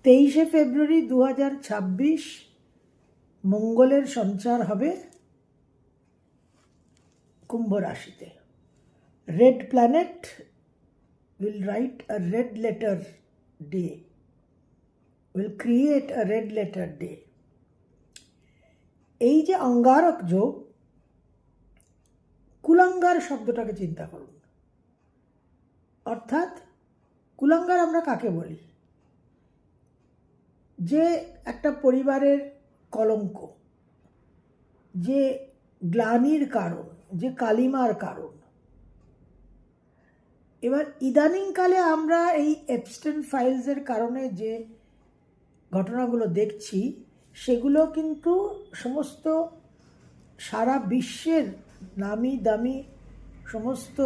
23শে ফেব্রুয়ারি 2026 মঙ্গলের সঞ্চার হবে কুম্ভ রাশিতে। Red planet will write a red letter day, will create a red letter day. এই যে অঙ্গারক যোগ, কুলাঙ্গার শব্দটাকে চিন্তা করুন। অর্থাৎ কুলাঙ্গার আমরা কাকে বলি? যে একটা পরিবারের কলঙ্ক, যে গ্লানির কারণ, যে কালিমার কারণ। এবার ইদানিংকালে আমরা এই এপস্টেইন ফাইলসের কারণে যে ঘটনাগুলো দেখছি, সেগুলো কিন্তু সমস্ত সারা বিশ্বের নামি দামি সমস্ত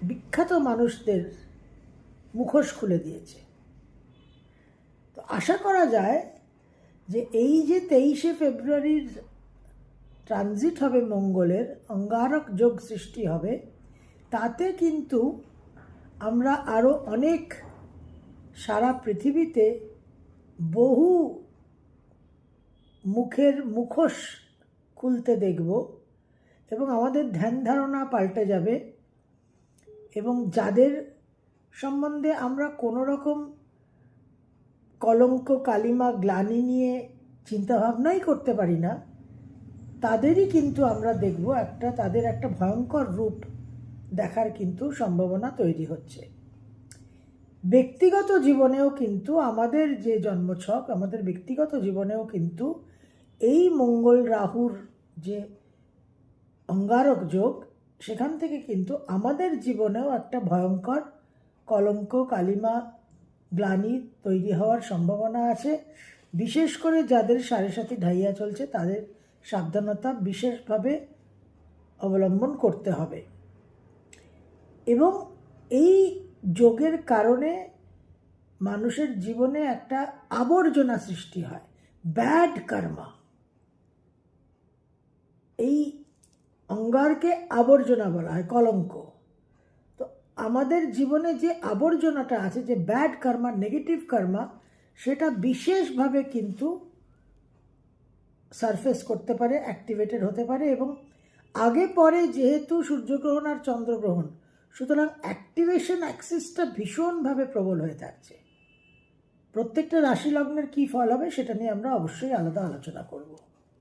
বিখ্যাত মানুষদের মুখোশ খুলে দিয়েছে। তো আশা করা যায় যে এই যে 23শে ফেব্রুয়ারির ট্রানজিট হবে মঙ্গলের, অঙ্গারক যোগ সৃষ্টি হবে, তাতে কিন্তু আমরা আরও অনেক সারা পৃথিবীতে বহু মুখের মুখোশ খুলতে দেখব এবং আমাদের ধ্যান ধারণা পাল্টে যাবে। এবং যাদের সম্বন্ধে আমরা কোনো রকম কলঙ্ক, কালিমা, গ্লানি নিয়ে চিন্তাভাবনাই করতে পারি না, তাদেরই কিন্তু আমরা দেখব তাদের একটা ভয়ঙ্কর রূপ দেখার কিন্তু সম্ভাবনা তৈরি হচ্ছে। ব্যক্তিগত জীবনেও কিন্তু আমাদের যে জন্মছক, আমাদের ব্যক্তিগত জীবনেও কিন্তু এই মঙ্গল রাহুর যে অঙ্গারক যোগ, সেখান থেকে কিন্তু আমাদের জীবনেও একটা ভয়ঙ্কর কলঙ্ক, কালিমা, গ্লানি তৈরি হওয়ার সম্ভাবনা আছে। বিশেষ করে যাদের সাড়ে ঢাইয়া চলছে, তাদের সাবধানতা বিশেষভাবে অবলম্বন করতে হবে। এবং এই যোগের কারণে মানুষের জীবনে একটা আবর্জনা সৃষ্টি হয়, ব্যাড কর্মা। এই অঙ্গারকে আবর্জনা বলা হয়, কলঙ্ক। তো আমাদের জীবনে যে আবর্জনাটা আছে, যে ব্যাড কর্মা, নেগেটিভ কর্মা, সেটা বিশেষভাবে কিন্তু সারফেস করতে পারে, অ্যাক্টিভেটেড হতে পারে। এবং আগে পরে যেহেতু সূর্যগ্রহণ আর চন্দ্রগ্রহণ, সুতরাং অ্যাক্টিভেশন অ্যাক্সিসটা ভীষণভাবে প্রবল হয়ে থাকছে। প্রত্যেকটা রাশি লগ্নের কী ফল হবে সেটা নিয়ে আমরা অবশ্যই আলাদা আলোচনা করব।